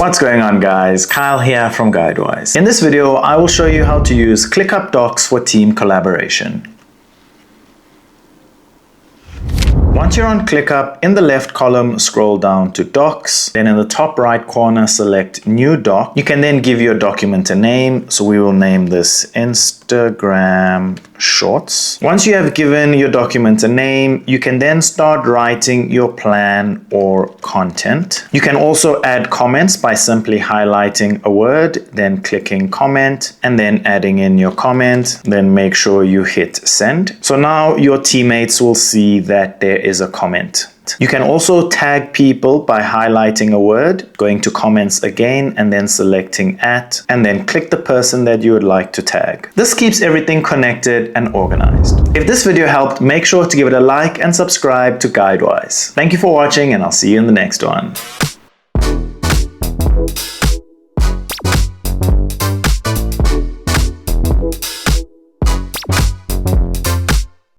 What's going on, guys? Kyle here from Guidewise. In this video, I will show you how to use ClickUp Docs for team collaboration. Once you're on ClickUp, in the left column, scroll down to Docs. Then in the top right corner, select New Doc. You can then give your document a name. So we will name this Instagram Shorts. Once you have given your document a name, you can then start writing your plan or content. You can also add comments by simply highlighting a word, then clicking comment, and then adding in your comment. Then make sure you hit send. So now your teammates will see that there is a comment. You can also tag people by highlighting a word, going to comments again, and then selecting at, and then click the person that you would like to tag. This keeps everything connected and organized. If this video helped, make sure to give it a like and subscribe to Guidewise. Thank you for watching, and I'll see you in the next one.